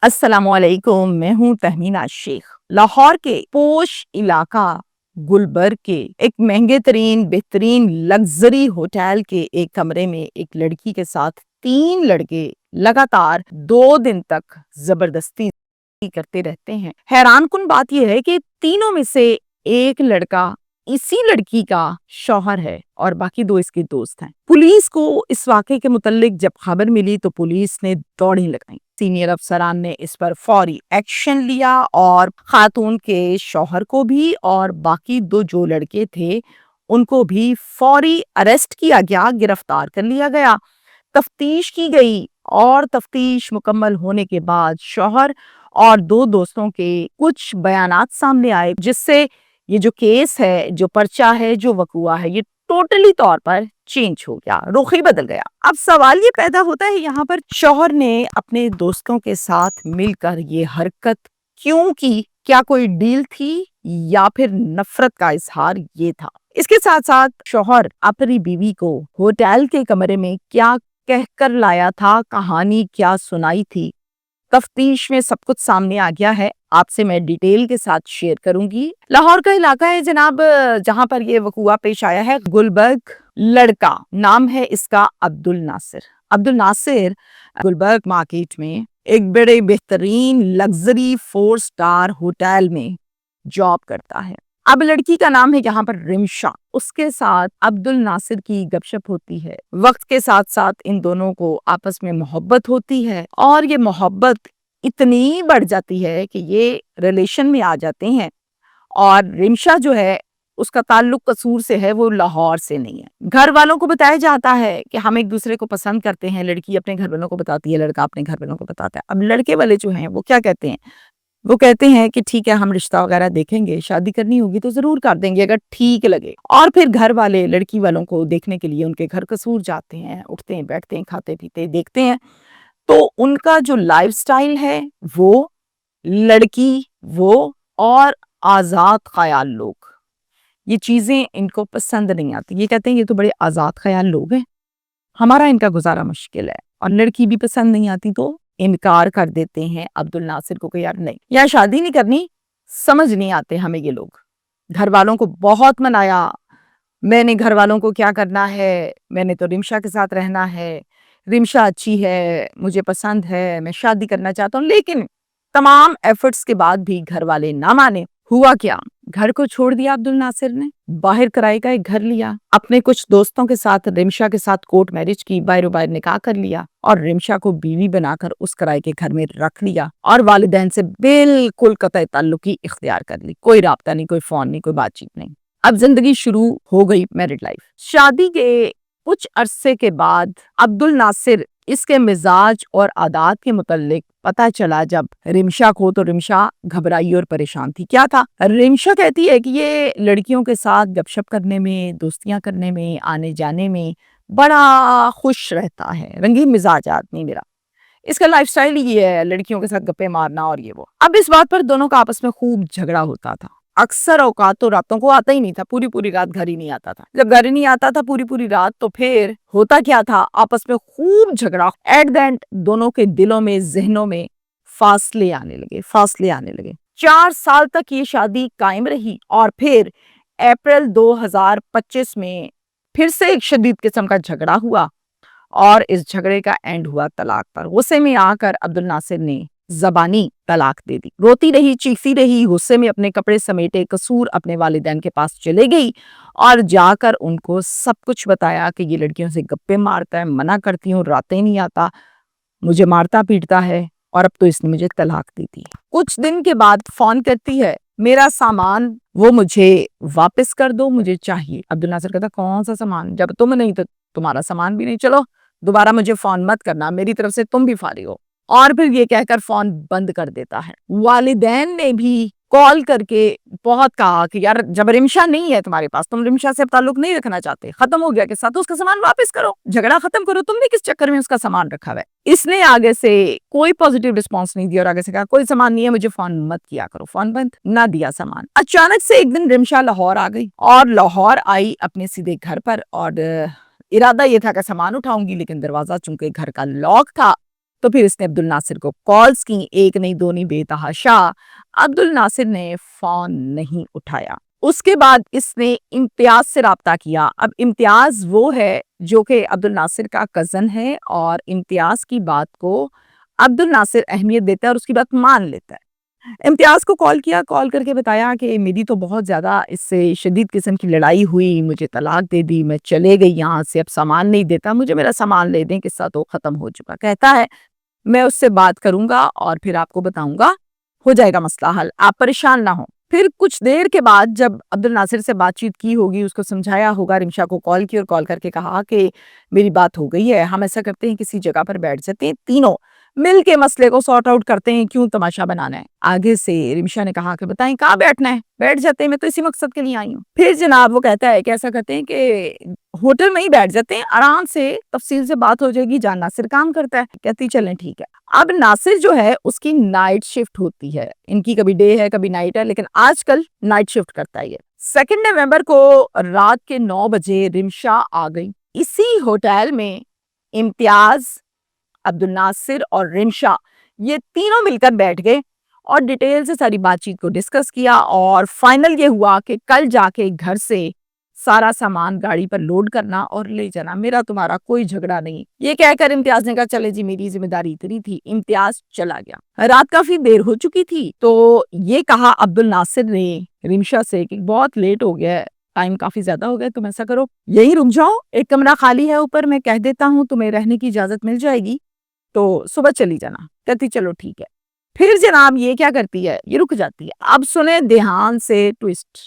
السلام علیکم، میں ہوں تہمینہ شیخ۔ لاہور کے پوش علاقہ گلبرگ کے ایک مہنگے ترین بہترین لگژری ہوٹل کے ایک کمرے میں ایک لڑکی کے ساتھ 3 لڑکے لگاتار 2 دن تک زبردستی کرتے رہتے ہیں۔ حیران کن بات یہ ہے کہ تینوں میں سے ایک لڑکا اسی لڑکی کا شوہر ہے اور باقی 2 اس کے دوست ہیں۔ پولیس کو اس واقعے کے متعلق جب خبر ملی تو پولیس نے دوڑیں لگائیں۔ سینئر افسران نے اس پر فوری ایکشن لیا اور خاتون کے شوہر کو بھی اور باقی 2 جو لڑکے تھے ان کو بھی فوری اریسٹ کیا گیا، گرفتار کر لیا گیا۔ تفتیش کی گئی اور تفتیش مکمل ہونے کے بعد شوہر اور 2 دوستوں کے کچھ بیانات سامنے آئے، جس سے یہ جو کیس ہے، جو پرچہ ہے، جو وقوع ہے، یہ ٹوٹلی طور پر چینج ہو گیا، رخ ہی بدل گیا۔ اب سوال یہ پیدا ہوتا ہے یہاں پر شوہر نے اپنے دوستوں کے ساتھ مل کر یہ حرکت کیوں کی؟ کیا کوئی ڈیل تھی یا پھر نفرت کا اظہار یہ تھا؟ اس کے ساتھ ساتھ شوہر اپنی بیوی کو ہوٹل کے کمرے میں کیا کہہ کر لایا تھا، کہانی کیا سنائی تھی، تفتیش میں سب کچھ سامنے آ گیا ہے۔ آپ سے میں ڈیٹیل کے ساتھ شیئر کروں گی۔ لاہور کا علاقہ ہے جناب جہاں پر یہ وقوع پیش آیا ہے، گلبرگ۔ لڑکا نام ہے اس کا عبد الناصر۔ عبد الناصر گلبرگ مارکیٹ میں ایک بڑے بہترین لگژری 4 سٹار ہوٹل میں جاب کرتا ہے۔ اب لڑکی کا نام ہے یہاں پر رمشا۔ اس کے ساتھ عبد الناصر کی گپ شپ ہوتی ہے۔ وقت کے ساتھ ساتھ ان دونوں کو آپس میں محبت ہوتی ہے اور یہ محبت اتنی بڑھ جاتی ہے کہ یہ ریلیشن میں آ جاتے ہیں۔ اور رمشا جو ہے اس کا تعلق قصور سے ہے، وہ لاہور سے نہیں ہے۔ گھر والوں کو بتایا جاتا ہے کہ ہم ایک دوسرے کو پسند کرتے ہیں، لڑکی اپنے گھر والوں کو بتاتی ہے، لڑکا اپنے گھر والوں کو بتاتا ہے۔ اب لڑکے والے جو ہیں وہ کیا کہتے ہیں؟ وہ کہتے ہیں کہ ٹھیک ہے، ہم رشتہ وغیرہ دیکھیں گے، شادی کرنی ہوگی تو ضرور کر دیں گے اگر ٹھیک لگے۔ اور پھر گھر والے لڑکی والوں کو دیکھنے کے لیے ان کے گھر قصور جاتے ہیں، اٹھتے ہیں، بیٹھتے ہیں، کھاتے پیتے دیکھتے ہیں۔ تو ان کا جو لائف سٹائل ہے وہ لڑکی وہ اور آزاد خیال لوگ، یہ چیزیں ان کو پسند نہیں آتی۔ یہ کہتے ہیں یہ تو بڑے آزاد خیال لوگ ہیں، ہمارا ان کا گزارا مشکل ہے۔ اور لڑکی بھی پسند نہیں آتی تو انکار کر دیتے ہیں عبد الناصر کو کہ یار نہیں، یا شادی نہیں کرنی، سمجھ نہیں آتے ہمیں یہ لوگ۔ گھر والوں کو بہت منایا، میں نے گھر والوں کو کیا کرنا ہے، میں نے تو رمشا کے ساتھ رہنا ہے، رمشا اچھی ہے، مجھے پسند ہے، میں شادی کرنا چاہتا ہوں۔ لیکن تمام ایفرٹس کے بعد بھی گھر والے نہ مانے۔ ہوا کیا؟ گھر کو چھوڑ دیا عبد الناصر نے، باہر کرائے کا ایک گھر لیا، اپنے کچھ دوستوں کے ساتھ رمشا کے ساتھ کورٹ میرج کی، باہر باہر نکاح کر لیا اور رمشا کو بیوی بنا کر اس کرائے کے گھر میں رکھ لیا اور والدین سے بالکل قطع تعلقی اختیار کر لی۔ کوئی رابطہ نہیں، کوئی فون نہیں، کوئی بات چیت نہیں۔ اب زندگی شروع ہو گئی، میرڈ لائف۔ شادی کے کچھ عرصے کے بعد عبد الناصر اس کے مزاج اور عادات کے متعلق پتہ چلا جب رمشا کو، تو رمشا گھبرائی اور پریشان تھی۔ کیا تھا؟ رمشا کہتی ہے کہ یہ لڑکیوں کے ساتھ گپ شپ کرنے میں، دوستیاں کرنے میں، آنے جانے میں بڑا خوش رہتا ہے، رنگین مزاج آدمی میرا، اس کا لائف سٹائل ہی یہ ہے، لڑکیوں کے ساتھ گپے مارنا اور یہ وہ۔ اب اس بات پر دونوں کا آپس میں خوب جھگڑا ہوتا تھا۔ اکثر اوقات تو راتوں کو آتا ہی نہیں تھا، پوری پوری رات گھر ہی نہیں آتا تھا۔ جب گھر ہی نہیں آتا تھا پوری پوری رات تو پھر ہوتا کیا تھا؟ آپس میں خوب جھگڑا۔ ایٹ دا اینڈ دونوں کے دلوں میں، ذہنوں میں فاصلے آنے لگے۔ 4 سال تک یہ شادی قائم رہی اور پھر اپریل 2025 میں پھر سے ایک شدید قسم کا جھگڑا ہوا اور اس جھگڑے کا اینڈ ہوا طلاق پر۔ غصے میں آ کر عبد الناصر نے زبانی طلاق دے دی۔ روتی رہی، چیختی رہی، غصے میں اپنے کپڑے سمیٹے قصور اپنے والدین کے پاس چلے گئی اور جا کر ان کو سب کچھ بتایا کہ یہ لڑکیوں سے گپے مارتا ہے، منع کرتی ہوں، راتیں نہیں آتا، مجھے مارتا پیٹتا ہے اور اب تو اس نے مجھے طلاق دی تھی۔ کچھ دن کے بعد فون کرتی ہے، میرا سامان وہ مجھے واپس کر دو، مجھے چاہیے۔ عبد الناصر کہتا کون سا سامان؟ جب تم نہیں تو تمہارا سامان بھی نہیں، چلو دوبارہ مجھے فون مت کرنا، میری طرف سے تم بھی فارغ ہو۔ اور پھر یہ کہہ کر فون بند کر دیتا ہے۔ والدین نے بھی کال کر کے بہت کہا کہ یار جب رمشا نہیں ہے تمہارے پاس، تم رمشا سے اب تعلق نہیں رکھنا چاہتے، ختم ہو گیا کہ ساتھ اس کا سامان واپس کرو، جھگڑا ختم کرو، تم نے کس چکر میں اس کا سامان رکھا ہوا ہے۔ اس نے آگے سے کوئی پازیٹیو رسپانس نہیں دیا اور آگے سے کہا کوئی سامان نہیں ہے، مجھے فون مت کیا کرو، فون بند، نہ دیا سامان۔ اچانک سے ایک دن رمشا لاہور آ گئی اور لاہور آئی اپنے سیدھے گھر پر اور ارادہ یہ تھا کہ سامان اٹھاؤں گی، لیکن دروازہ چونکہ گھر کا لاک تھا تو پھر اس نے عبد الناصر کو کالز کی، ایک نہیں دو نہیں بے تحاشا۔ عبد الناصر نے فون نہیں اٹھایا۔ اس کے بعد اس نے امتیاز سے رابطہ کیا۔ اب امتیاز وہ ہے جو کہ عبد الناصر کا کزن ہے، اور امتیاز کی بات کو عبد الناصر اہمیت دیتا ہے اور اس کی بات مان لیتا ہے۔ امتیاز کو کال کیا، کال کر کے بتایا کہ میری تو بہت زیادہ اس سے شدید قسم کی لڑائی ہوئی، مجھے طلاق دے دی، میں چلے گئی یہاں سے، اب سامان نہیں دیتا، مجھے میرا سامان لے دیں، قصہ تو ختم ہو چکا۔ کہتا ہے میں اس سے بات کروں گا اور پھر آپ کو بتاؤں گا، ہو جائے گا مسئلہ حل، آپ پریشان نہ ہوں۔ پھر کچھ دیر کے بعد جب عبد الناصر سے بات چیت کی ہوگی، اس کو سمجھایا ہوگا، رمشا کو کال کی اور کال کر کے کہا کہ میری بات ہو گئی ہے، ہم ایسا کرتے ہیں کسی جگہ پر بیٹھ جاتے ہیں، تینوں مل کے مسئلے کو سارٹ آؤٹ کرتے ہیں، کیوں تماشا بنانا ہے۔ آگے سے رمشا نے کہا کہ بتائیں کہاں بیٹھنا ہے، بیٹھ جاتے ہیں، میں تو اسی مقصد کے لیے آئی ہوں۔ پھر جناب وہ کہتا ہے کہ ایسا کرتے ہیں کہ ہوٹل میں ہی بیٹھ جاتے ہیں، آرام سے تفصیل سے بات ہو جائے گی، جان ناصر کام کرتا ہے۔ کہتی چلیں ٹھیک ہے۔ اب ناصر جو ہے اس کی نائٹ شفٹ ہوتی ہے، ان کی کبھی ڈے ہے کبھی نائٹ ہے، لیکن آج کل نائٹ شفٹ کرتا ہے یہ۔ 2 نومبر کو رات کے 9 بجے رمشا آ گئی۔ اسی ہوٹل میں امتیاز، عبد الناصر اور رمشا یہ تینوں مل کر بیٹھ گئے اور ڈیٹیل سے ساری بات چیت کو ڈسکس کیا، اور فائنل یہ ہوا کہ کل جا کے گھر سے سارا سامان گاڑی پر لوڈ کرنا اور لے جانا، میرا تمہارا کوئی جھگڑا نہیں۔ یہ کہہ کر امتیاز نے کہا چلے جی میری ذمہ داری اتنی تھی۔ امتیاز چلا گیا۔ رات کافی دیر ہو چکی تھی، تو یہ کہا عبد الناصر نے رمشا سے کہ بہت لیٹ ہو گیا ہے، ٹائم کافی زیادہ ہو گیا، تم ایسا کرو یہی رک جاؤ، ایک کمرہ خالی ہے اوپر، میں کہہ دیتا ہوں تمہیں رہنے کی اجازت مل جائے گی، تو صبح چلی جانا۔ کہتی چلو ٹھیک ہے۔ پھر جناب یہ کیا کرتی ہے، یہ رک جاتی ہے۔ اب سنیں دھیان سے ٹویسٹ۔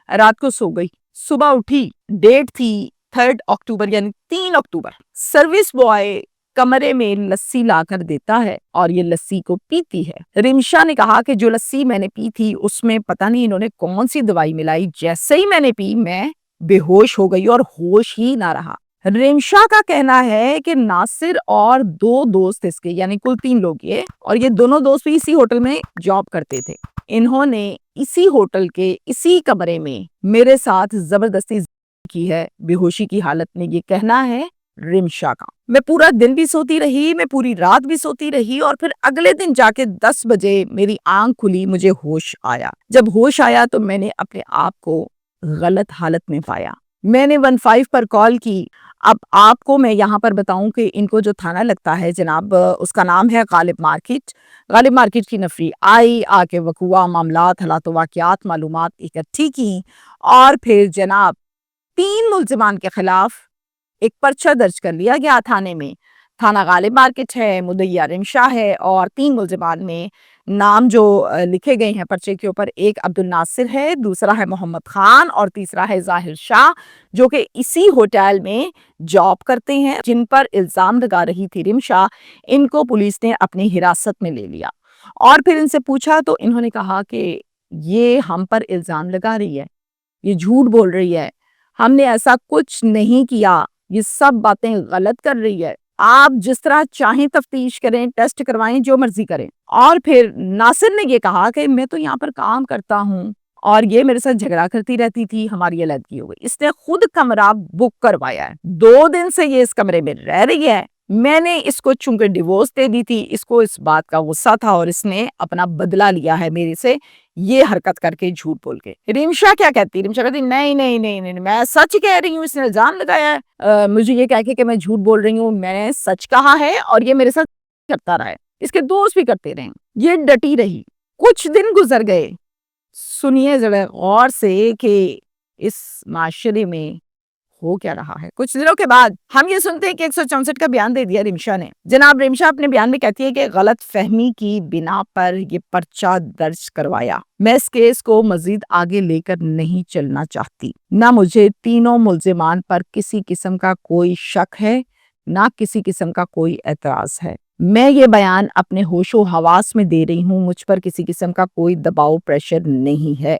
رات کو سو گئی، صبح اٹھی، ڈیٹ تھی 3 اکتوبر یعنی 3 اکتوبر۔ سروس بوائے کمرے میں لسی لا کر دیتا ہے اور یہ لسی کو پیتی ہے۔ رمشا نے کہا کہ جو لسی میں نے پی تھی اس میں پتہ نہیں انہوں نے کون سی دوائی ملائی، جیسے ہی میں نے پی میں بے ہوش ہو گئی اور ہوش ہی نہ رہا۔ رمشا کا کہنا ہے کہ ناصر اور 2 دوست اس کے، یعنی کل 3 لوگ یہ، اور یہ دونوں دوست بھی اسی ہوٹل میں جاب کرتے تھے، انہوں نے اسی ہوٹل کے اسی کمرے میں میرے ساتھ زبردستی کی ہے، بے ہوشی کی حالت میں، یہ کہنا ہے رمشا کا۔ میں پورا دن بھی سوتی رہی، میں پوری رات بھی سوتی رہی، اور پھر اگلے دن جا کے 10 بجے میری آنکھ کھلی، مجھے ہوش آیا۔ جب ہوش آیا تو میں نے اپنے آپ کو غلط حالت میں پایا۔ میں نے 15 پر کال کی۔ اب آپ کو میں یہاں پر بتاؤں کہ ان کو جو تھانہ لگتا ہے جناب، اس کا نام ہے غالب مارکیٹ۔ غالب مارکیٹ کی نفری آئی، آ کے وقوع معاملات، حالات و واقعات، معلومات اکٹھی کی، اور پھر جناب 3 ملزمان کے خلاف ایک پرچہ درج کر لیا گیا تھانے میں۔ تھانہ غالب مارکیٹ ہے، مدعیہ رمشا ہے، اور 3 ملزمان میں نام جو لکھے گئے ہیں پرچے کے اوپر، ایک عبد الناصر ہے، دوسرا ہے محمد خان، اور تیسرا ہے ظاہر شاہ، جو کہ اسی ہوٹل میں جاب کرتے ہیں، جن پر الزام لگا رہی تھی رمشا۔ ان کو پولیس نے اپنی حراست میں لے لیا، اور پھر ان سے پوچھا تو انہوں نے کہا کہ یہ ہم پر الزام لگا رہی ہے، یہ جھوٹ بول رہی ہے، ہم نے ایسا کچھ نہیں کیا، یہ سب باتیں غلط کر رہی ہے، آپ جس طرح چاہیں تفتیش کریں، ٹیسٹ کروائیں، جو مرضی کریں۔ اور پھر ناصر نے یہ کہا کہ میں تو یہاں پر کام کرتا ہوں اور یہ میرے ساتھ جھگڑا کرتی رہتی تھی، ہماری علیحدگی ہو گئی، اس نے خود کمرہ بک کروایا ہے، 2 دن سے یہ اس کمرے میں رہ رہی ہے، میں نے اس کو چونکہ ڈیورس دے دی تھی، اس کو اس بات کا غصہ تھا اور اس نے اپنا بدلہ لیا ہے میرے سے، یہ حرکت کر کے، جھوٹ بول کے۔ رمشا کیا کہتی؟ رمشا کہتی نہیں نہیں نہیں نہیں، میں سچ کہہ رہی ہوں، اس نے الزام لگایا ہے مجھے یہ کہہ کے کہ میں جھوٹ بول رہی ہوں، میں نے سچ کہا ہے اور یہ میرے ساتھ کرتا رہا ہے، اس کے دوست بھی کرتے رہے، یہ ڈٹی رہی۔ کچھ دن گزر گئے، سنیے ذرا غور سے کہ اس معاشرے میں ہو کیا رہا ہے۔ کچھ دنوں کے بعد ہم یہ سنتے ہیں کہ 164 کا بیان دے دیا رمشا نے۔ جناب رمشا اپنے بیان میں کہتی ہے کہ غلط فہمی کی بنا پر یہ پرچہ درج کروایا، میں اس کیس کو مزید آگے لے کر نہیں چلنا چاہتی، نہ مجھے تینوں ملزمان پر کسی قسم کا کوئی شک ہے، نہ کسی قسم کا کوئی اعتراض ہے، میں یہ بیان اپنے ہوش و حواس میں دے رہی ہوں، مجھ پر کسی قسم کا کوئی دباؤ پریشر نہیں ہے،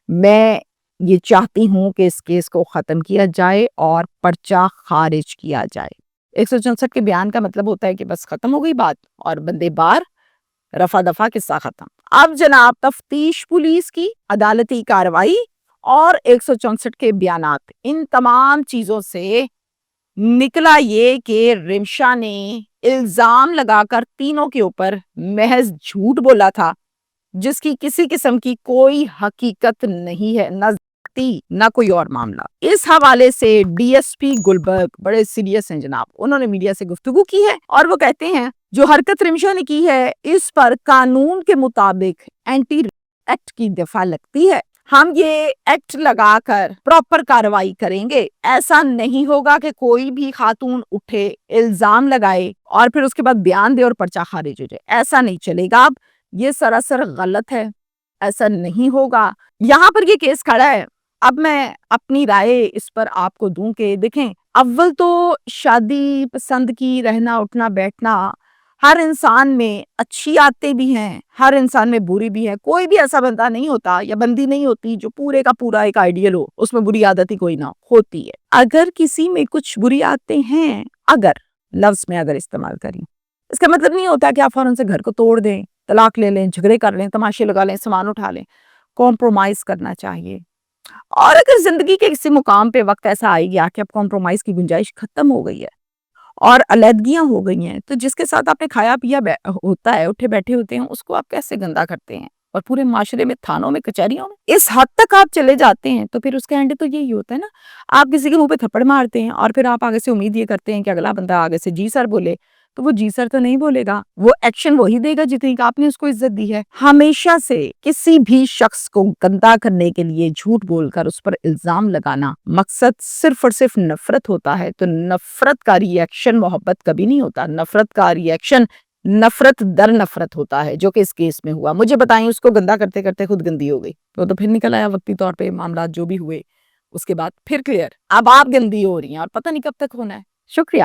میں یہ چاہتی ہوں کہ اس کیس کو ختم کیا جائے اور پرچہ خارج کیا جائے۔ 164 کے بیان کا مطلب ہوتا ہے کہ بس ختم ہو گئی بات اور بندے بار، رفع دفع، قصہ ختم۔ اب جناب تفتیش پولیس کی، عدالتی کاروائی اور 164 کے بیانات، ان تمام چیزوں سے نکلا یہ کہ رمشا نے الزام لگا کر تینوں کے اوپر محض جھوٹ بولا تھا، جس کی کسی قسم کی کوئی حقیقت نہیں ہے، نہ ذاتی نہ کوئی اور معاملہ۔ اس حوالے سے ڈی ایس پی گلبرگ بڑے سیریس ہیں جناب، انہوں نے میڈیا سے گفتگو کی ہے اور وہ کہتے ہیں جو حرکت رمشا نے کی ہے اس پر قانون کے مطابق اینٹی ایکٹ کی دفعہ لگتی ہے، ہم یہ ایکٹ لگا کر پراپر کارروائی کریں گے۔ ایسا نہیں ہوگا کہ کوئی بھی خاتون اٹھے، الزام لگائے اور پھر اس کے بعد بیان دے اور پرچہ خارج ہو جائے، ایسا نہیں چلے گا۔ اب یہ سراسر غلط ہے، ایسا نہیں ہوگا۔ یہاں پر یہ کیس کھڑا ہے، اب میں اپنی رائے اس پر آپ کو دوں کہ دیکھیں، اول تو شادی پسند کی رہنا اٹھنا بیٹھنا ہر انسان میں اچھی عادتیں بھی ہیں، ہر انسان میں بری بھی ہے، کوئی بھی ایسا بندہ نہیں ہوتا یا بندی نہیں ہوتی جو پورے کا پورا ایک آئیڈیل ہو، اس میں بری عادت ہی کوئی نہ ہوتی ہے۔ اگر کسی میں کچھ بری عادتیں ہیں، اگر لفظ میں اگر استعمال کریں، اس کا مطلب نہیں ہوتا کہ آپ فوراً سے گھر کو توڑ دیں، طلاق لے لیں، جھگڑے کر لیں، تماشے لگا لیں، سامان اٹھا لیں۔ کمپرومائز کرنا چاہیے، اور اگر زندگی کے کسی مقام پہ وقت ایسا آئے گیا کہ اب کمپرومائز کی گنجائش ختم ہو گئی ہے اور علیحدگیاں ہو گئی ہیں، تو جس کے ساتھ آپ نے کھایا پیا ہوتا ہے، اٹھے بیٹھے ہوتے ہیں، اس کو آپ کیسے گندا کرتے ہیں، اور پورے معاشرے میں، تھانوں میں، کچہریوں میں اس حد تک آپ چلے جاتے ہیں، تو پھر اس کا اینڈ تو یہی ہوتا ہے نا، آپ کسی کے منہ پہ تھپڑ مارتے ہیں اور پھر آپ آگے سے امید یہ کرتے ہیں کہ اگلا بندہ آگے سے جی سر بولے، تو وہ جی سر تو نہیں بولے گا، وہ ایکشن وہی دے گا جتنی کہ آپ نے اس کو عزت دی ہے۔ ہمیشہ سے کسی بھی شخص کو گندا کرنے کے لیے جھوٹ بول کر اس پر الزام لگانا مقصد صرف اور صرف نفرت ہوتا ہے، تو نفرت کا ری ایکشن محبت کبھی نہیں ہوتا، نفرت کا ری ایکشن نفرت در نفرت ہوتا ہے، جو کہ اس کیس میں ہوا۔ مجھے بتائیں، اس کو گندا کرتے کرتے خود گندی ہو گئی، وہ تو پھر نکل آیا وقتی طور پہ، معاملات جو بھی ہوئے اس کے بعد پھر کلیئر، اب آپ گندی ہو رہی ہیں اور پتہ نہیں کب تک ہونا ہے۔ شکریہ۔